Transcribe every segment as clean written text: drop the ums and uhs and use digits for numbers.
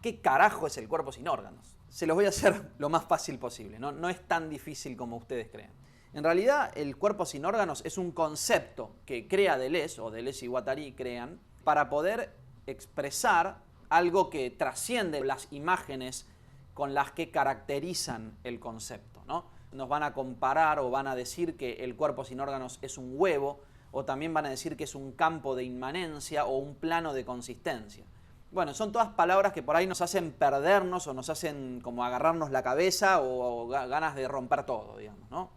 ¿Qué carajo es el cuerpo sin órganos? Se los voy a hacer lo más fácil posible, ¿no? No es tan difícil como ustedes creen. En realidad, el cuerpo sin órganos es un concepto que crea Deleuze, o Deleuze y Guattari crean, para poder expresar algo que trasciende las imágenes con las que caracterizan el concepto, ¿no? Nos van a comparar o van a decir que el cuerpo sin órganos es un huevo, o también van a decir que es un campo de inmanencia o un plano de consistencia. Bueno, son todas palabras que por ahí nos hacen perdernos o nos hacen como agarrarnos la cabeza o ganas de romper todo, digamos, ¿no?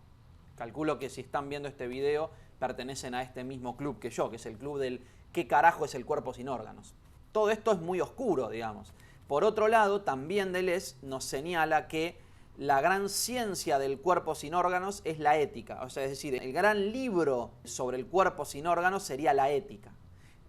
Calculo que si están viendo este video pertenecen a este mismo club que yo, que es el club del ¿qué carajo es el cuerpo sin órganos? Todo esto es muy oscuro, digamos. Por otro lado, también Deleuze nos señala que la gran ciencia del cuerpo sin órganos es la ética. O sea, es decir, el gran libro sobre el cuerpo sin órganos sería la ética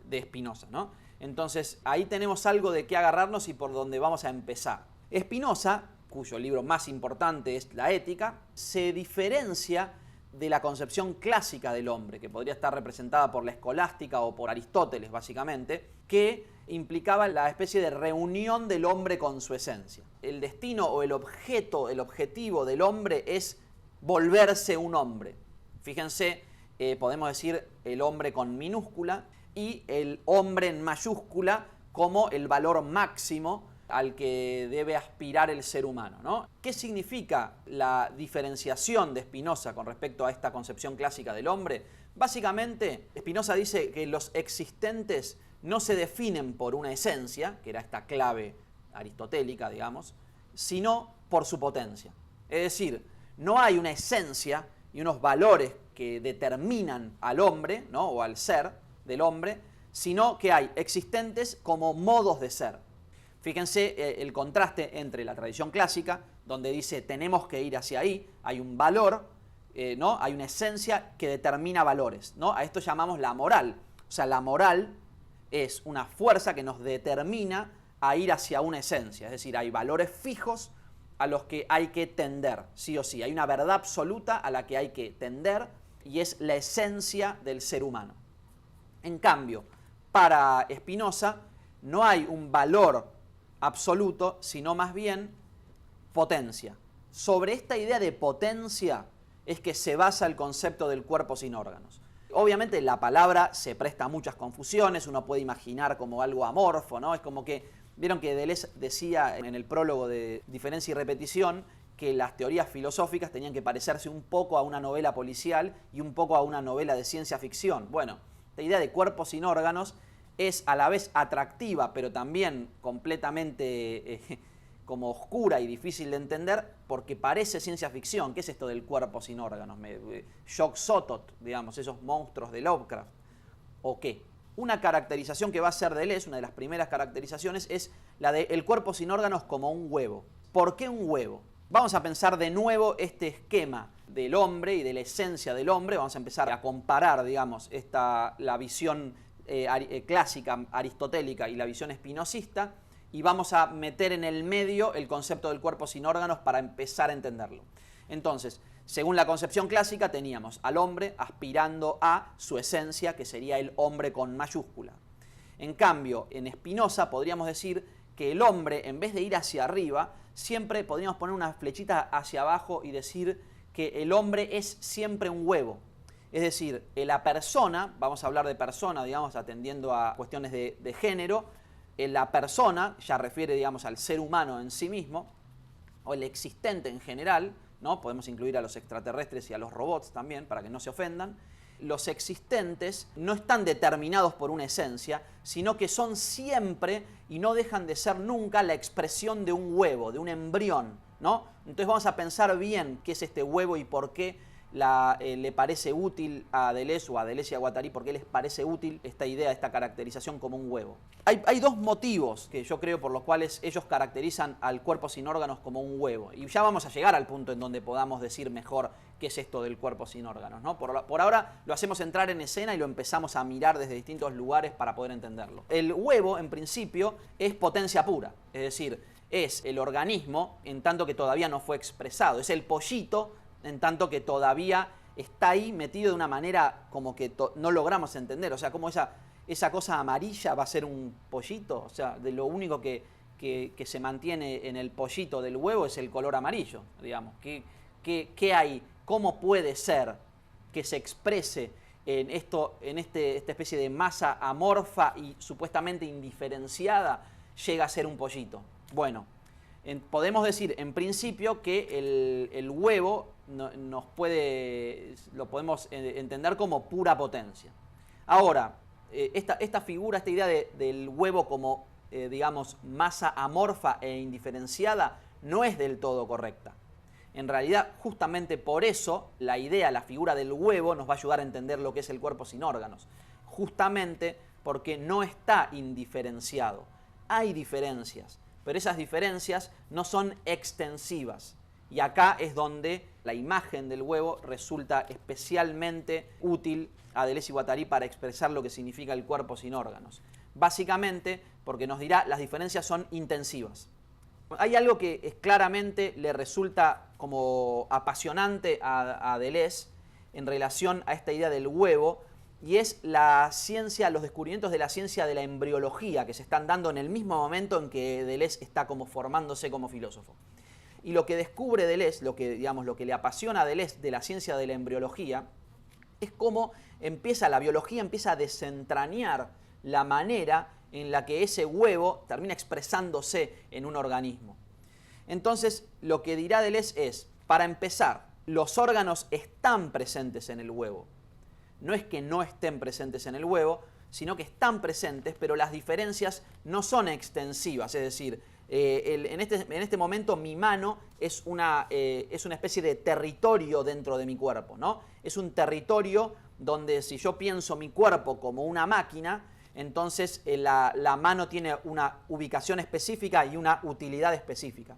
de Spinoza, ¿no? Entonces, ahí tenemos algo de qué agarrarnos y por donde vamos a empezar. Spinoza, cuyo libro más importante es La Ética, se diferencia de la concepción clásica del hombre, que podría estar representada por la escolástica o por Aristóteles, básicamente, que implicaba la especie de reunión del hombre con su esencia. El destino o el objeto, el objetivo del hombre es volverse un hombre. Fíjense, podemos decir el hombre con minúscula y el hombre en mayúscula como el valor máximo al que debe aspirar el ser humano, ¿no? ¿Qué significa la diferenciación de Spinoza con respecto a esta concepción clásica del hombre? Básicamente, Spinoza dice que los existentes no se definen por una esencia, que era esta clave aristotélica, digamos, sino por su potencia. Es decir, no hay una esencia y unos valores que determinan al hombre, ¿no? O al ser del hombre, sino que hay existentes como modos de ser. Fíjense el contraste entre la tradición clásica, donde dice tenemos que ir hacia ahí, hay un valor, ¿no? Hay una esencia que determina valores, ¿no? A esto llamamos la moral. O sea, la moral es una fuerza que nos determina a ir hacia una esencia, es decir, hay valores fijos a los que hay que tender, sí o sí. Hay una verdad absoluta a la que hay que tender y es la esencia del ser humano. En cambio, para Spinoza no hay un valor absoluto, sino más bien potencia. Sobre esta idea de potencia es que se basa el concepto del cuerpo sin órganos. Obviamente la palabra se presta a muchas confusiones, uno puede imaginar como algo amorfo, ¿no? Es como que, vieron que Deleuze decía en el prólogo de Diferencia y Repetición que las teorías filosóficas tenían que parecerse un poco a una novela policial y un poco a una novela de ciencia ficción. Bueno, la idea de cuerpo sin órganos es a la vez atractiva, pero también completamente como oscura y difícil de entender, porque parece ciencia ficción. ¿Qué es esto del cuerpo sin órganos? Yog-Sothoth, digamos, esos monstruos de Lovecraft. ¿O qué? Una caracterización que va a ser Deleuze, una de las primeras caracterizaciones, es la de el cuerpo sin órganos como un huevo. ¿Por qué un huevo? Vamos a pensar de nuevo este esquema del hombre y de la esencia del hombre. Vamos a empezar a comparar, digamos, la visión clásica aristotélica y la visión espinosista, y vamos a meter en el medio el concepto del cuerpo sin órganos para empezar a entenderlo. Entonces, según la concepción clásica, teníamos al hombre aspirando a su esencia, que sería el hombre con mayúscula. En cambio, en Spinoza podríamos decir que el hombre, en vez de ir hacia arriba, siempre podríamos poner una flechita hacia abajo y decir que el hombre es siempre un huevo. Es decir, la persona, vamos a hablar de persona, digamos, atendiendo a cuestiones de género, la persona ya refiere, digamos, al ser humano en sí mismo, o el existente en general, ¿no? Podemos incluir a los extraterrestres y a los robots también, para que no se ofendan. Los existentes no están determinados por una esencia, sino que son siempre y no dejan de ser nunca la expresión de un huevo, de un embrión, ¿no? Entonces vamos a pensar bien qué es este huevo y por qué le parece útil a Deleuze o a Deleuze y a Guattari, por qué les parece útil esta idea, esta caracterización como un huevo. Hay dos motivos que yo creo por los cuales ellos caracterizan al cuerpo sin órganos como un huevo. Y ya vamos a llegar al punto en donde podamos decir mejor qué es esto del cuerpo sin órganos, ¿no? Por ahora lo hacemos entrar en escena y lo empezamos a mirar desde distintos lugares para poder entenderlo. El huevo, en principio, es potencia pura, es decir, es el organismo en tanto que todavía no fue expresado, es el pollito en tanto que todavía está ahí metido de una manera como que no logramos entender. O sea, como esa cosa amarilla va a ser un pollito. O sea, de lo único que que se mantiene en el pollito del huevo es el color amarillo, digamos. ¿Qué hay? ¿Cómo puede ser que se exprese en esta especie de masa amorfa y supuestamente indiferenciada llega a ser un pollito? Bueno, podemos decir en principio que el huevo lo podemos entender como pura potencia. Ahora, esta figura, esta idea del huevo como, digamos, masa amorfa e indiferenciada no es del todo correcta. En realidad, justamente por eso, la figura del huevo nos va a ayudar a entender lo que es el cuerpo sin órganos. Justamente porque no está indiferenciado. Hay diferencias, pero esas diferencias no son extensivas. Y acá es donde la imagen del huevo resulta especialmente útil a Deleuze y Guattari para expresar lo que significa el cuerpo sin órganos. Básicamente porque nos dirá las diferencias son intensivas. Hay algo que claramente le resulta como apasionante a Deleuze en relación a esta idea del huevo, y es la ciencia, los descubrimientos de la ciencia de la embriología que se están dando en el mismo momento en que Deleuze está como formándose como filósofo. Y lo que descubre Deleuze, lo que le apasiona a Deleuze de la ciencia de la embriología, es cómo la biología empieza a desentrañar la manera en la que ese huevo termina expresándose en un organismo. Entonces, lo que dirá Deleuze es, para empezar, los órganos están presentes en el huevo. No es que no estén presentes en el huevo, sino que están presentes, pero las diferencias no son extensivas. Es decir, en este momento mi mano es una especie de territorio dentro de mi cuerpo, ¿no? Es un territorio donde si yo pienso mi cuerpo como una máquina, entonces la mano tiene una ubicación específica y una utilidad específica.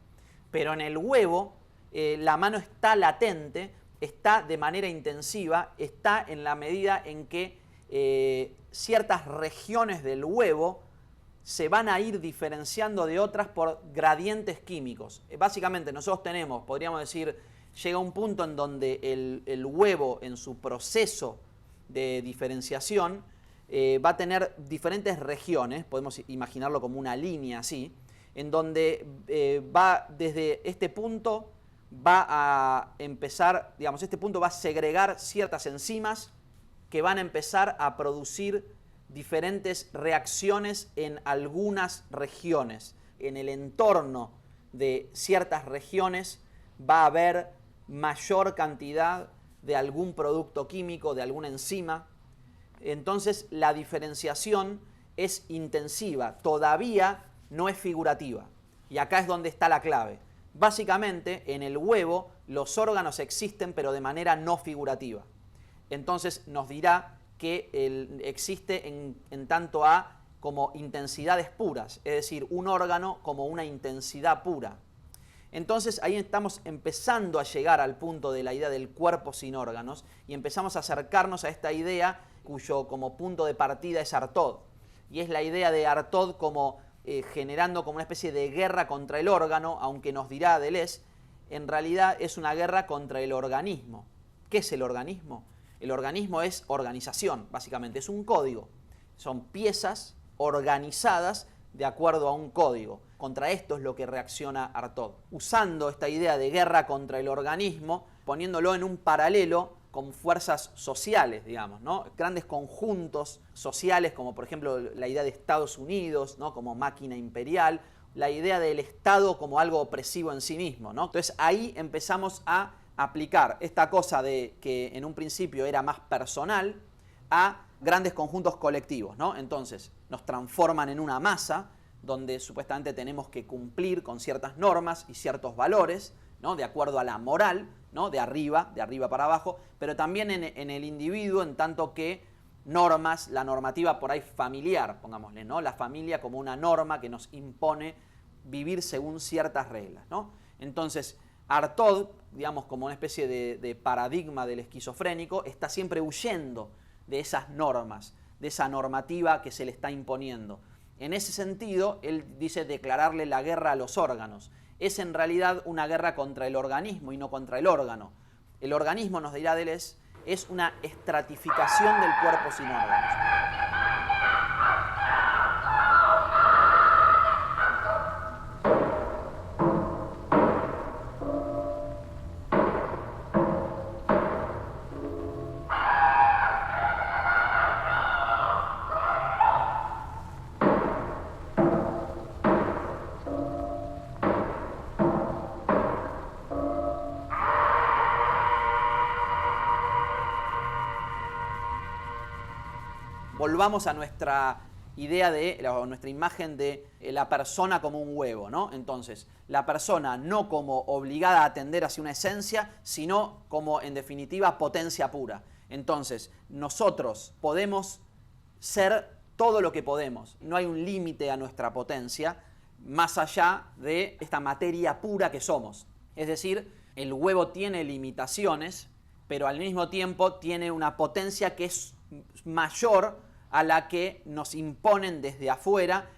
Pero en el huevo la mano está latente, está de manera intensiva, está en la medida en que ciertas regiones del huevo se van a ir diferenciando de otras por gradientes químicos. Básicamente nosotros podríamos decir, llega un punto en donde el huevo en su proceso de diferenciación va a tener diferentes regiones, podemos imaginarlo como una línea así, en donde va desde este punto, va a empezar, digamos, este punto va a segregar ciertas enzimas que van a empezar a producir diferentes reacciones en algunas regiones. En el entorno de ciertas regiones va a haber mayor cantidad de algún producto químico, de alguna enzima. Entonces la diferenciación es intensiva, todavía no es figurativa. Y acá es donde está la clave. Básicamente, en el huevo los órganos existen, pero de manera no figurativa. Entonces nos dirá que existe en tanto a como intensidades puras, es decir, un órgano como una intensidad pura. Entonces ahí estamos empezando a llegar al punto de la idea del cuerpo sin órganos y empezamos a acercarnos a esta idea cuyo como punto de partida es Artaud. Y es la idea de Artaud como generando como una especie de guerra contra el órgano, aunque nos dirá Deleuze, en realidad es una guerra contra el organismo. ¿Qué es el organismo? El organismo es organización, básicamente, es un código. Son piezas organizadas de acuerdo a un código. Contra esto es lo que reacciona Artaud. Usando esta idea de guerra contra el organismo, poniéndolo en un paralelo con fuerzas sociales, digamos, ¿no? Grandes conjuntos sociales, como por ejemplo la idea de Estados Unidos, ¿no? Como máquina imperial, la idea del Estado como algo opresivo en sí mismo, ¿no? Entonces ahí empezamos a aplicar esta cosa de que en un principio era más personal a grandes conjuntos colectivos, ¿no? Entonces nos transforman en una masa donde supuestamente tenemos que cumplir con ciertas normas y ciertos valores, ¿no? De acuerdo a la moral, ¿no? De arriba para abajo, pero también en el individuo, en tanto que normas, la normativa por ahí familiar, pongámosle, ¿no? La familia como una norma que nos impone vivir según ciertas reglas, ¿no? Entonces, Artaud, digamos, como una especie de paradigma del esquizofrénico, está siempre huyendo de esas normas, de esa normativa que se le está imponiendo. En ese sentido, él dice declararle la guerra a los órganos. Es en realidad una guerra contra el organismo y no contra el órgano. El organismo, nos dirá Deleuze, es una estratificación del cuerpo sin órganos. volvamos a nuestra idea o nuestra imagen de la persona como un huevo, ¿no? Entonces, la persona no como obligada a atender hacia una esencia, sino como, en definitiva, potencia pura. Entonces, nosotros podemos ser todo lo que podemos. No hay un límite a nuestra potencia más allá de esta materia pura que somos. Es decir, el huevo tiene limitaciones, pero al mismo tiempo tiene una potencia que es mayor a la que nos imponen desde afuera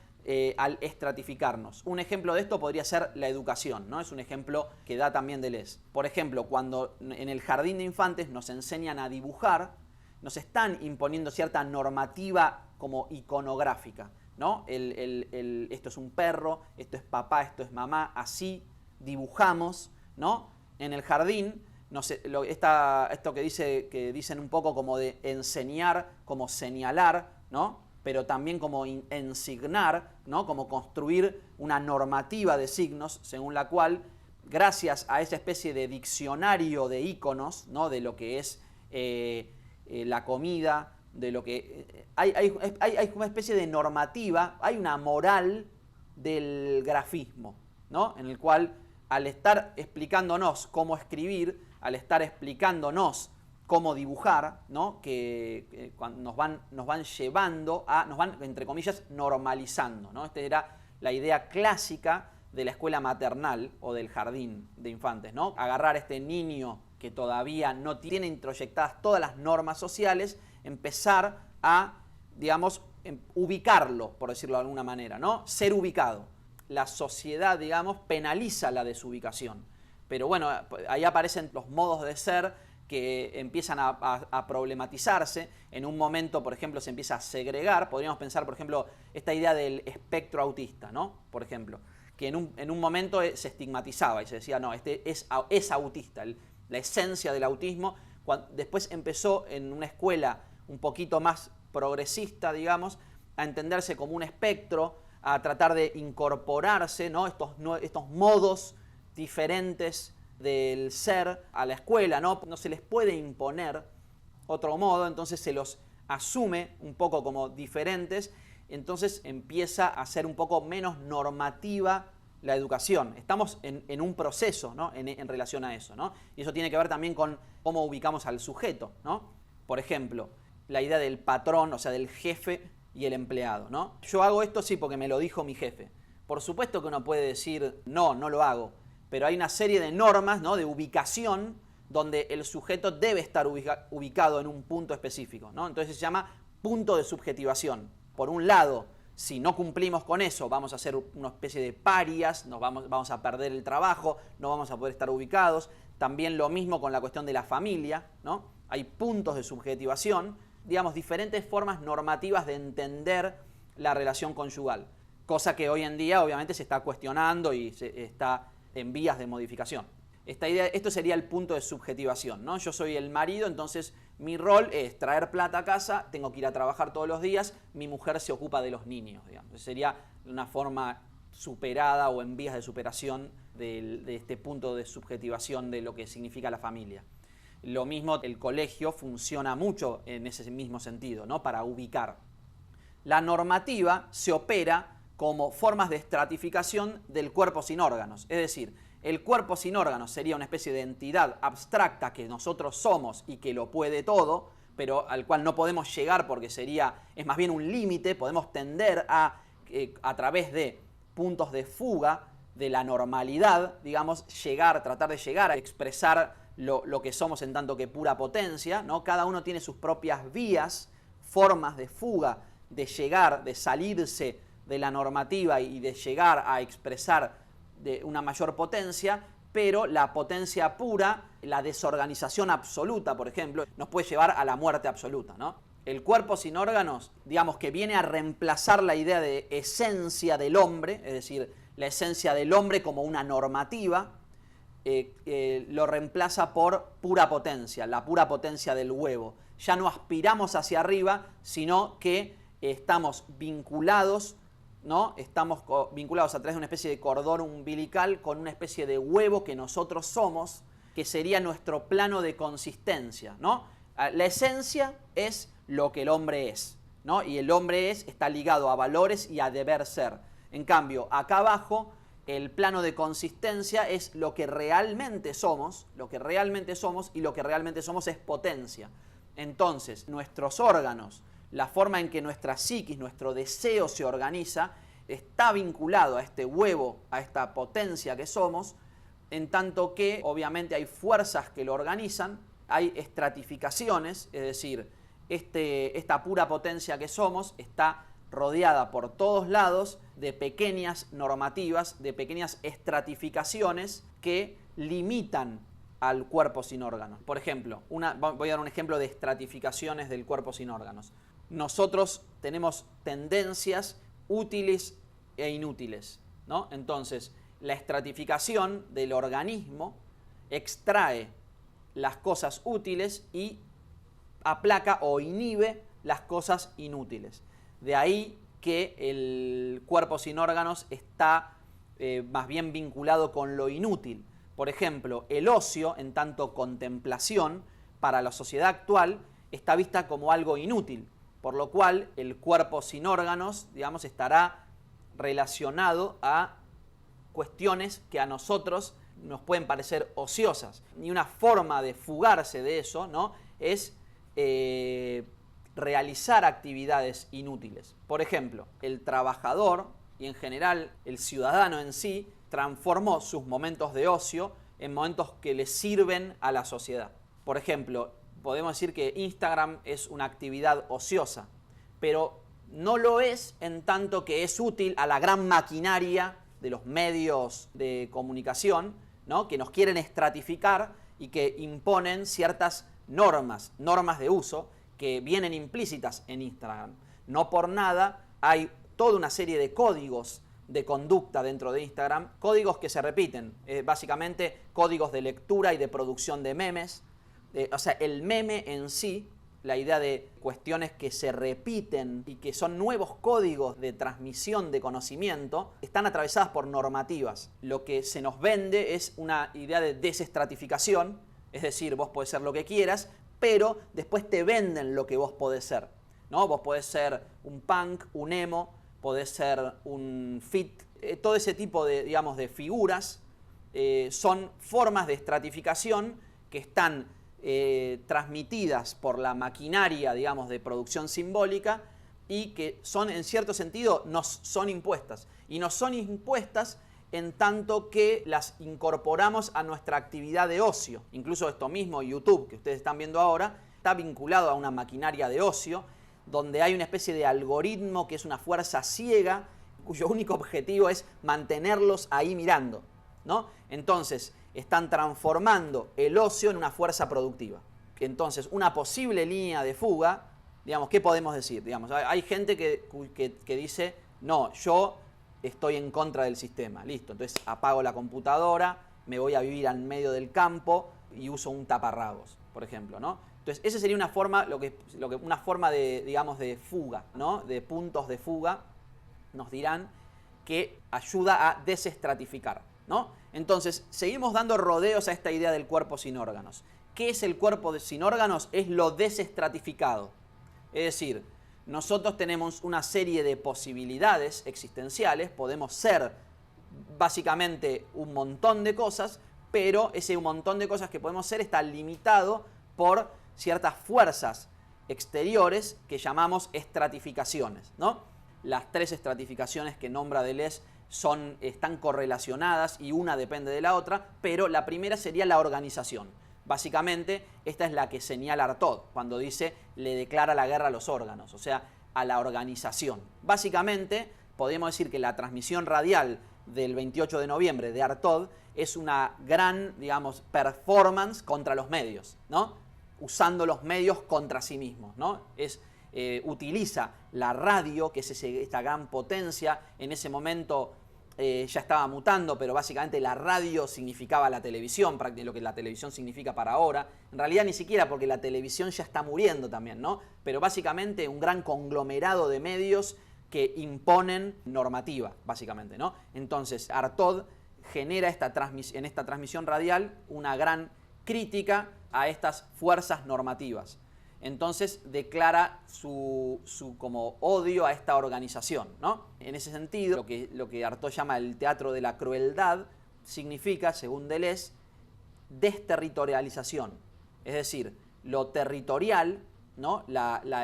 al estratificarnos. Un ejemplo de esto podría ser la educación, ¿no? Es un ejemplo que da también Deleuze. Por ejemplo, cuando en el jardín de infantes nos enseñan a dibujar, nos están imponiendo cierta normativa como iconográfica, ¿no? Esto es un perro, esto es papá, esto es mamá, así dibujamos, ¿no? En el jardín, no sé, esto que dicen un poco como de enseñar, como señalar, ¿no? Pero también como ensignar, ¿no? Como construir una normativa de signos según la cual, gracias a esa especie de diccionario de íconos, ¿no? De lo que es la comida, de lo que hay una especie de normativa, hay una moral del grafismo, ¿no? En el cual, al estar explicándonos cómo escribir, al estar explicándonos cómo dibujar, ¿no? Que nos van llevando nos van, entre comillas, normalizando, ¿no? Esta era la idea clásica de la escuela maternal o del jardín de infantes, ¿no? Agarrar a este niño que todavía no tiene introyectadas todas las normas sociales, empezar a, digamos, ubicarlo, por decirlo de alguna manera, ¿no? Ser ubicado. La sociedad, digamos, penaliza la desubicación. Pero bueno, ahí aparecen los modos de ser que empiezan a problematizarse. En un momento, por ejemplo, se empieza a segregar. Podríamos pensar, por ejemplo, esta idea del espectro autista, ¿no? Por ejemplo, que en un momento se estigmatizaba y se decía, no, este es autista. La esencia del autismo. Después empezó en una escuela un poquito más progresista, digamos, a entenderse como un espectro, a tratar de incorporarse, ¿no? Estos modos diferentes del ser a la escuela, ¿no? No se les puede imponer otro modo, entonces se los asume un poco como diferentes, entonces empieza a ser un poco menos normativa la educación. Estamos en un proceso, ¿no? en relación a eso, ¿no? Y eso tiene que ver también con cómo ubicamos al sujeto, ¿no? Por ejemplo, la idea del patrón, o sea, del jefe y el empleado, ¿no? Yo hago esto sí porque me lo dijo mi jefe. Por supuesto que uno puede decir, no lo hago, pero hay una serie de normas, ¿no? De ubicación donde el sujeto debe estar ubicado en un punto específico, ¿no? Entonces se llama punto de subjetivación. Por un lado, si no cumplimos con eso, vamos a ser una especie de parias, vamos a perder el trabajo, no vamos a poder estar ubicados. También lo mismo con la cuestión de la familia, ¿no? Hay puntos de subjetivación, digamos, diferentes formas normativas de entender la relación conyugal. Cosa que hoy en día, obviamente, se está cuestionando y está en vías de modificación. Esto sería el punto de subjetivación, ¿no? Yo soy el marido, entonces mi rol es traer plata a casa, tengo que ir a trabajar todos los días, mi mujer se ocupa de los niños, digamos. Sería una forma superada o en vías de superación de este punto de subjetivación de lo que significa la familia. Lo mismo, el colegio funciona mucho en ese mismo sentido, ¿no? Para ubicar. La normativa se opera como formas de estratificación del cuerpo sin órganos, es decir, el cuerpo sin órganos sería una especie de entidad abstracta que nosotros somos y que lo puede todo, pero al cual no podemos llegar porque es más bien un límite, podemos tender a través de puntos de fuga de la normalidad, digamos, tratar de llegar a expresar lo que somos en tanto que pura potencia, ¿no? Cada uno tiene sus propias vías, formas de fuga, de llegar, de salirse de la normativa y de llegar a expresar de una mayor potencia, pero la potencia pura, la desorganización absoluta, por ejemplo, nos puede llevar a la muerte absoluta, ¿no? El cuerpo sin órganos, digamos que viene a reemplazar la idea de esencia del hombre, es decir, la esencia del hombre como una normativa, lo reemplaza por pura potencia, la pura potencia del huevo. Ya no aspiramos hacia arriba, sino que estamos vinculados, ¿no? Estamos vinculados a través de una especie de cordón umbilical con una especie de huevo que nosotros somos, que sería nuestro plano de consistencia, ¿no? La esencia es lo que el hombre es. ¿no? Y el hombre está ligado a valores y a deber ser. En cambio, acá abajo, el plano de consistencia es lo que realmente somos, y lo que realmente somos es potencia. Entonces, nuestros órganos, la forma en que nuestra psiquis, nuestro deseo se organiza, está vinculado a este huevo, a esta potencia que somos, en tanto que obviamente hay fuerzas que lo organizan, hay estratificaciones, es decir, esta pura potencia que somos está rodeada por todos lados de pequeñas normativas, de pequeñas estratificaciones que limitan al cuerpo sin órganos. Por ejemplo, voy a dar un ejemplo de estratificaciones del cuerpo sin órganos. Nosotros tenemos tendencias útiles e inútiles, ¿no? Entonces, la estratificación del organismo extrae las cosas útiles y aplaca o inhibe las cosas inútiles. De ahí que el cuerpo sin órganos está más bien vinculado con lo inútil. Por ejemplo, el ocio, en tanto contemplación, para la sociedad actual, está vista como algo inútil, por lo cual el cuerpo sin órganos, digamos, estará relacionado a cuestiones que a nosotros nos pueden parecer ociosas. Y una forma de fugarse de eso, ¿no?, es realizar actividades inútiles. Por ejemplo, el trabajador y en general el ciudadano en sí transformó sus momentos de ocio en momentos que le sirven a la sociedad. Por ejemplo, podemos decir que Instagram es una actividad ociosa, pero no lo es en tanto que es útil a la gran maquinaria de los medios de comunicación, ¿no?, que nos quieren estratificar y que imponen ciertas normas de uso que vienen implícitas en Instagram. No por nada hay toda una serie de códigos de conducta dentro de Instagram, códigos que se repiten, básicamente códigos de lectura y de producción de memes. O sea, el meme en sí, la idea de cuestiones que se repiten y que son nuevos códigos de transmisión de conocimiento, están atravesadas por normativas. Lo que se nos vende es una idea de desestratificación, es decir, vos podés ser lo que quieras, pero después te venden lo que vos podés ser, ¿no? Vos podés ser un punk, un emo, podés ser un fit, todo ese tipo de, digamos, de figuras son formas de estratificación que están transmitidas por la maquinaria, digamos, de producción simbólica y que son, en cierto sentido, nos son impuestas. Y nos son impuestas en tanto que las incorporamos a nuestra actividad de ocio. Incluso esto mismo, YouTube, que ustedes están viendo ahora, está vinculado a una maquinaria de ocio, donde hay una especie de algoritmo que es una fuerza ciega, cuyo único objetivo es mantenerlos ahí mirando, ¿no? Entonces, están transformando el ocio en una fuerza productiva. Entonces, una posible línea de fuga, digamos, ¿qué podemos decir? Digamos, hay gente que dice, no, yo estoy en contra del sistema, listo, entonces apago la computadora, me voy a vivir al medio del campo y uso un taparrabos, por ejemplo, ¿no? Entonces, esa sería una forma, una forma de, digamos, de fuga, ¿no?, de puntos de fuga, nos dirán, que ayuda a desestratificar, ¿no? Entonces, seguimos dando rodeos a esta idea del cuerpo sin órganos. ¿Qué es el cuerpo sin órganos? Es lo desestratificado. Es decir, nosotros tenemos una serie de posibilidades existenciales, podemos ser básicamente un montón de cosas, pero ese montón de cosas que podemos ser está limitado por ciertas fuerzas exteriores que llamamos estratificaciones, ¿no? Las tres estratificaciones que nombra Deleuze están correlacionadas y una depende de la otra, pero la primera sería la organización. Básicamente, esta es la que señala Artaud cuando dice le declara la guerra a los órganos, o sea, a la organización. Básicamente, podemos decir que la transmisión radial del 28 de noviembre de Artaud es una gran, digamos, performance contra los medios, ¿no? Usando los medios contra sí mismos, ¿no? Utiliza la radio, que es esta gran potencia. En ese momento ya estaba mutando, pero básicamente la radio significaba la televisión, lo que la televisión significa para ahora. En realidad ni siquiera, porque la televisión ya está muriendo también, ¿no? Pero básicamente un gran conglomerado de medios que imponen normativa, básicamente, ¿no? Entonces, Artaud genera en esta transmisión radial una gran crítica a estas fuerzas normativas. entonces declara su como odio a esta organización, ¿no? En ese sentido, lo que Artaud llama el teatro de la crueldad significa, según Deleuze, desterritorialización. Es decir, lo territorial, ¿no?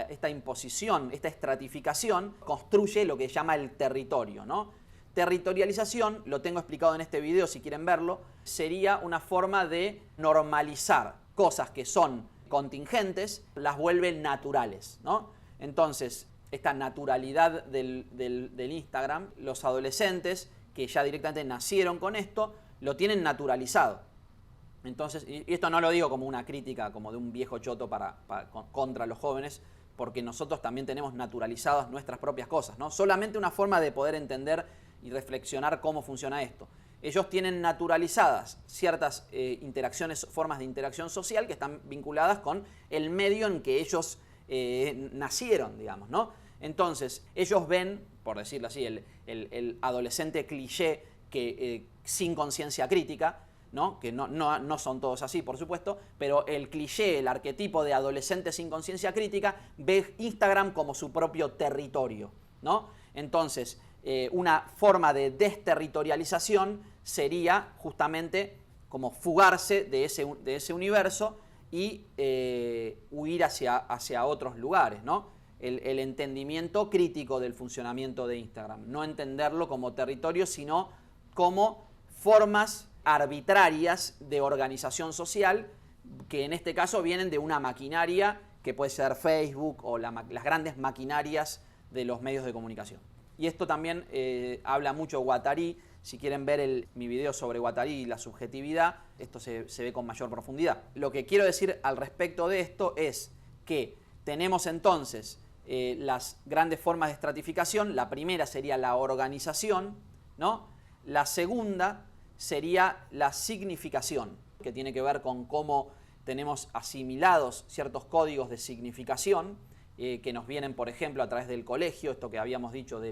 Esta imposición, esta estratificación, construye lo que llama el territorio, ¿no? Territorialización, lo tengo explicado en este video si quieren verlo, sería una forma de normalizar cosas que son contingentes, las vuelven naturales, ¿no? Entonces, esta naturalidad del Instagram, los adolescentes que ya directamente nacieron con esto, lo tienen naturalizado. Entonces, y esto no lo digo como una crítica, como de un viejo choto contra los jóvenes, porque nosotros también tenemos naturalizadas nuestras propias cosas, ¿no? Solamente una forma de poder entender y reflexionar cómo funciona esto. Ellos tienen naturalizadas ciertas formas de interacción social que están vinculadas con el medio en que ellos nacieron, digamos, ¿no? Entonces, ellos ven, por decirlo así, el adolescente cliché sin conciencia crítica, ¿no? Que no son todos así, por supuesto, pero el cliché, el arquetipo de adolescente sin conciencia crítica ve Instagram como su propio territorio, ¿no? Entonces, una forma de desterritorialización sería justamente como fugarse de ese universo y huir hacia otros lugares, ¿no? El entendimiento crítico del funcionamiento de Instagram. No entenderlo como territorio, sino como formas arbitrarias de organización social que en este caso vienen de una maquinaria que puede ser Facebook o las grandes maquinarias de los medios de comunicación. Y esto también habla mucho Guattari. Si quieren ver mi video sobre Guattari y la subjetividad, esto se ve con mayor profundidad. Lo que quiero decir al respecto de esto es que tenemos entonces las grandes formas de estratificación. La primera sería la organización, ¿no? La segunda sería la significación, que tiene que ver con cómo tenemos asimilados ciertos códigos de significación que nos vienen, por ejemplo, a través del colegio, esto que habíamos dicho de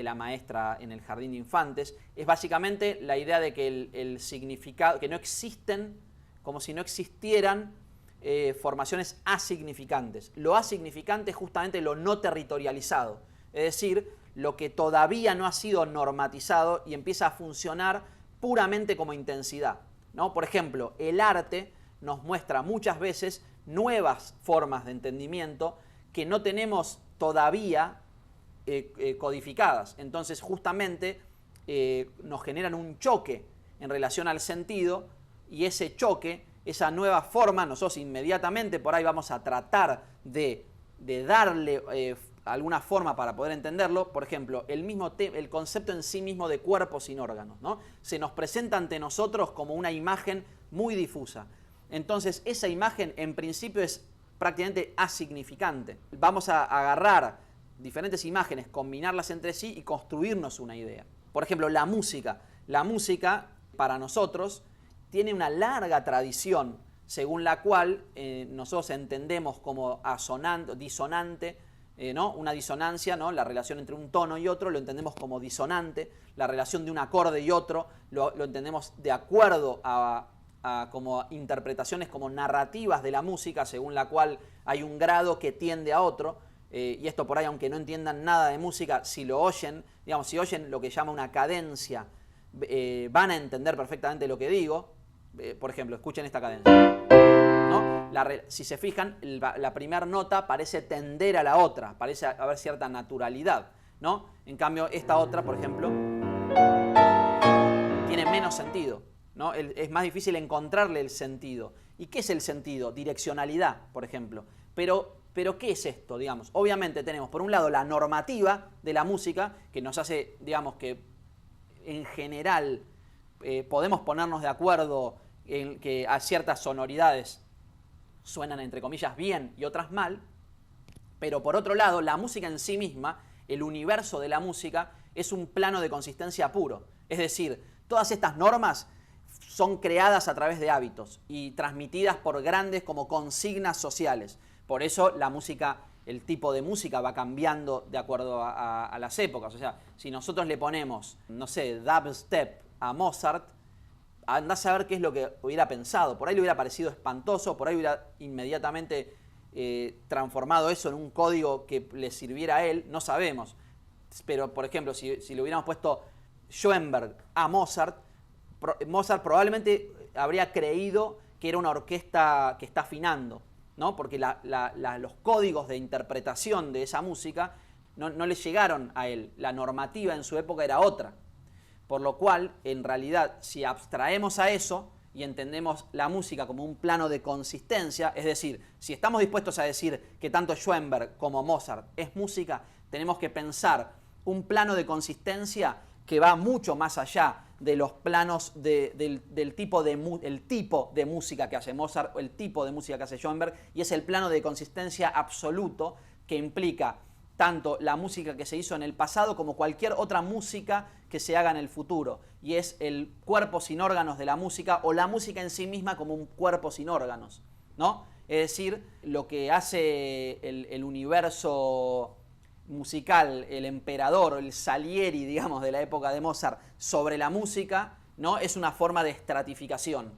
la maestra en el jardín de infantes. Es básicamente la idea de que el significado, que no existen, como si no existieran formaciones asignificantes. Lo asignificante es justamente lo no territorializado, es decir, lo que todavía no ha sido normatizado y empieza a funcionar puramente como intensidad, ¿no? Por ejemplo, el arte nos muestra muchas veces nuevas formas de entendimiento que no tenemos todavía codificadas. Entonces, justamente nos generan un choque en relación al sentido, y ese choque, esa nueva forma, nosotros inmediatamente por ahí vamos a tratar de darle alguna forma para poder entenderlo. Por ejemplo, el concepto en sí mismo de cuerpo sin órganos, ¿no? Se nos presenta ante nosotros como una imagen muy difusa. Entonces, esa imagen en principio es prácticamente asignificante. Vamos a agarrar diferentes imágenes, combinarlas entre sí y construirnos una idea. Por ejemplo, la música. La música, para nosotros, tiene una larga tradición según la cual nosotros entendemos como disonante, ¿no? Una disonancia, ¿no? La relación entre un tono y otro lo entendemos como disonante, la relación de un acorde y otro lo entendemos de acuerdo a como interpretaciones como narrativas de la música, según la cual hay un grado que tiende a otro, y esto por ahí, aunque no entiendan nada de música, si lo oyen, digamos, si oyen lo que llama una cadencia, van a entender perfectamente lo que digo. Por ejemplo, escuchen esta cadencia, ¿no? Si se fijan, la primera nota parece tender a la otra, parece haber cierta naturalidad, ¿no? En cambio, esta otra, por ejemplo, tiene menos sentido, ¿no? Es más difícil encontrarle el sentido. ¿Y qué es el sentido? Direccionalidad, por ejemplo. Pero ¿qué es esto? Digamos, obviamente tenemos, por un lado, la normativa de la música, que nos hace, digamos, que en general podemos ponernos de acuerdo en que a ciertas sonoridades suenan, entre comillas, bien y otras mal. Pero por otro lado, la música en sí misma, el universo de la música, es un plano de consistencia puro. Es decir, todas estas normas son creadas a través de hábitos y transmitidas por grandes como consignas sociales. Por eso la música, el tipo de música va cambiando de acuerdo a las épocas. O sea, si nosotros le ponemos, no sé, dubstep a Mozart, andá a saber qué es lo que hubiera pensado. Por ahí le hubiera parecido espantoso, por ahí hubiera inmediatamente transformado eso en un código que le sirviera a él, no sabemos. Pero, por ejemplo, si le hubiéramos puesto Schoenberg a Mozart, Mozart probablemente habría creído que era una orquesta que está afinando, ¿no? Porque los códigos de interpretación de esa música no le llegaron a él. La normativa en su época era otra. Por lo cual, en realidad, si abstraemos a eso y entendemos la música como un plano de consistencia, es decir, si estamos dispuestos a decir que tanto Schoenberg como Mozart es música, tenemos que pensar un plano de consistencia que va mucho más allá de los planos del tipo de música que hace Mozart o el tipo de música que hace Schoenberg, y es el plano de consistencia absoluto que implica tanto la música que se hizo en el pasado como cualquier otra música que se haga en el futuro. Y es el cuerpo sin órganos de la música, o la música en sí misma como un cuerpo sin órganos, ¿no? Es decir, lo que hace el universo musical, el emperador, el Salieri, digamos, de la época de Mozart, sobre la música, ¿no? Es una forma de estratificación.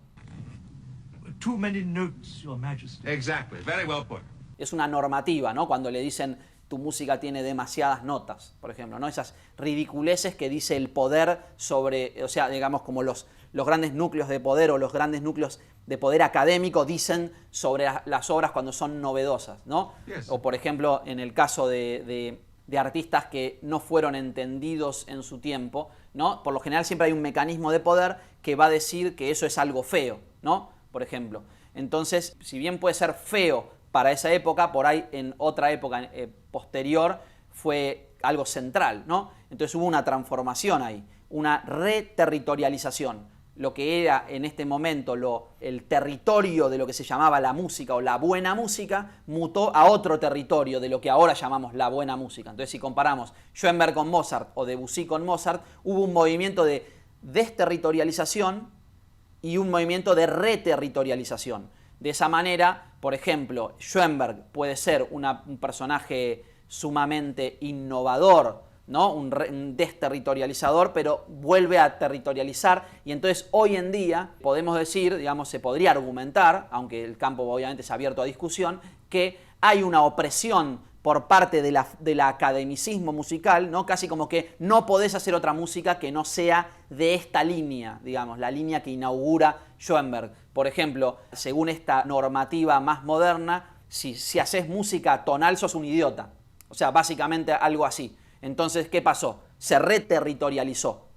Too many notes, Your Majesty. Exactly. Very well put. Es una normativa, ¿no? Cuando le dicen tu música tiene demasiadas notas, por ejemplo, ¿no? Esas ridiculeces que dice el poder sobre, o sea, digamos, como los grandes núcleos de poder o los grandes núcleos de poder académico dicen sobre las obras cuando son novedosas, ¿no? Yes. O, por ejemplo, en el caso de artistas que no fueron entendidos en su tiempo, ¿no? Por lo general siempre hay un mecanismo de poder que va a decir que eso es algo feo, ¿no? Por ejemplo. Entonces, si bien puede ser feo para esa época, por ahí en otra época posterior fue algo central, ¿no? Entonces hubo una transformación ahí, una reterritorialización. Lo que era en este momento el territorio de lo que se llamaba la música o la buena música, mutó a otro territorio de lo que ahora llamamos la buena música. Entonces, si comparamos Schoenberg con Mozart o Debussy con Mozart, hubo un movimiento de desterritorialización y un movimiento de reterritorialización. De esa manera, por ejemplo, Schoenberg puede ser un personaje sumamente innovador, ¿no? Un desterritorializador, pero vuelve a territorializar, y entonces hoy en día podemos decir, digamos, se podría argumentar, aunque el campo obviamente es abierto a discusión, que hay una opresión por parte del academicismo musical, ¿no? Casi como que no podés hacer otra música que no sea de esta línea, digamos, la línea que inaugura Schoenberg. Por ejemplo, según esta normativa más moderna, si haces música tonal sos un idiota. O sea, básicamente algo así. Entonces, ¿qué pasó? Se reterritorializó.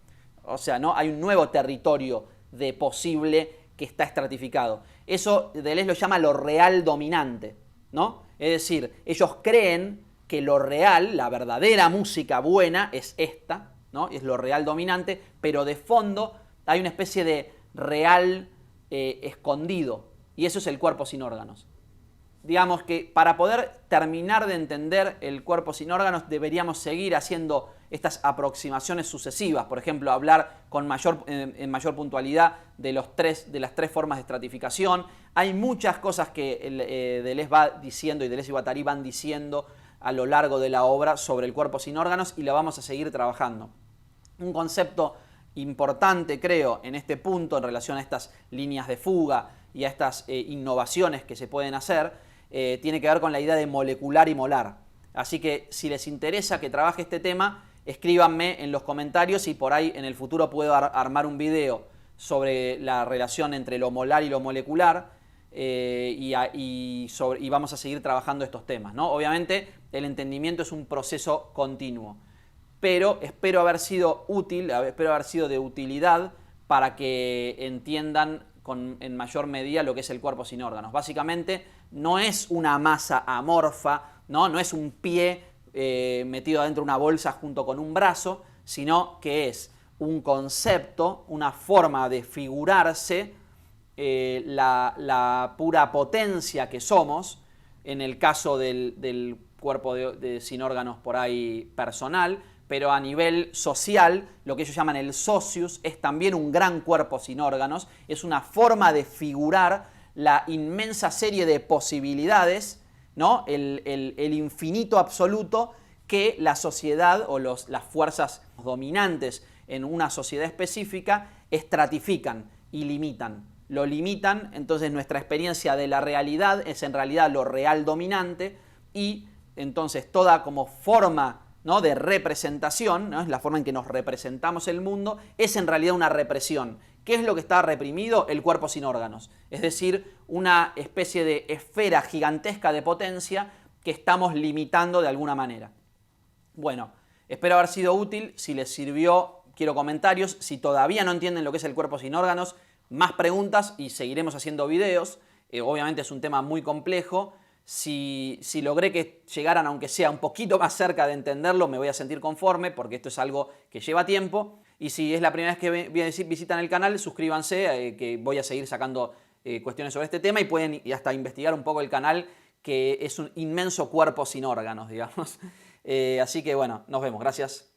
O sea, ¿no? Hay un nuevo territorio de posible que está estratificado. Eso Deleuze lo llama lo real dominante, ¿no? Es decir, ellos creen que lo real, la verdadera música buena es esta, ¿no? Es lo real dominante, pero de fondo hay una especie de real escondido, y eso es el cuerpo sin órganos. Digamos que para poder terminar de entender el cuerpo sin órganos deberíamos seguir haciendo estas aproximaciones sucesivas, por ejemplo, hablar en mayor puntualidad de las tres formas de estratificación. Hay muchas cosas que Deleuze va diciendo y Deleuze y Guattari van diciendo a lo largo de la obra sobre el cuerpo sin órganos, y la vamos a seguir trabajando. Un concepto importante, creo, en este punto en relación a estas líneas de fuga y a estas innovaciones que se pueden hacer, tiene que ver con la idea de molecular y molar. Así que si les interesa que trabaje este tema, escríbanme en los comentarios y por ahí en el futuro puedo armar un video sobre la relación entre lo molar y lo molecular, y vamos a seguir trabajando estos temas, ¿no? Obviamente el entendimiento es un proceso continuo, pero espero haber sido útil, espero haber sido de utilidad para que entiendan en mayor medida lo que es el cuerpo sin órganos. Básicamente no es una masa amorfa, no es un pie metido adentro de una bolsa junto con un brazo, sino que es un concepto, una forma de figurarse la pura potencia que somos, en el caso del cuerpo sin órganos por ahí personal, pero a nivel social, lo que ellos llaman el socius, es también un gran cuerpo sin órganos, es una forma de figurar la inmensa serie de posibilidades, ¿no? El infinito absoluto que la sociedad o las fuerzas dominantes en una sociedad específica estratifican y limitan. lo limitan, entonces nuestra experiencia de la realidad es en realidad lo real dominante y entonces toda como forma, ¿no?, de representación, ¿no?, es la forma en que nos representamos el mundo, es en realidad una represión. ¿Qué es lo que está reprimido? El cuerpo sin órganos. Es decir, una especie de esfera gigantesca de potencia que estamos limitando de alguna manera. Bueno, espero haber sido útil. Si les sirvió, quiero comentarios. Si todavía no entienden lo que es el cuerpo sin órganos, más preguntas y seguiremos haciendo videos. Obviamente es un tema muy complejo. Si logré que llegaran, aunque sea un poquito más cerca de entenderlo, me voy a sentir conforme porque esto es algo que lleva tiempo. Y si es la primera vez que visitan el canal, suscríbanse, que voy a seguir sacando cuestiones sobre este tema y pueden hasta investigar un poco el canal, que es un inmenso cuerpo sin órganos, digamos. Así que bueno, nos vemos. Gracias.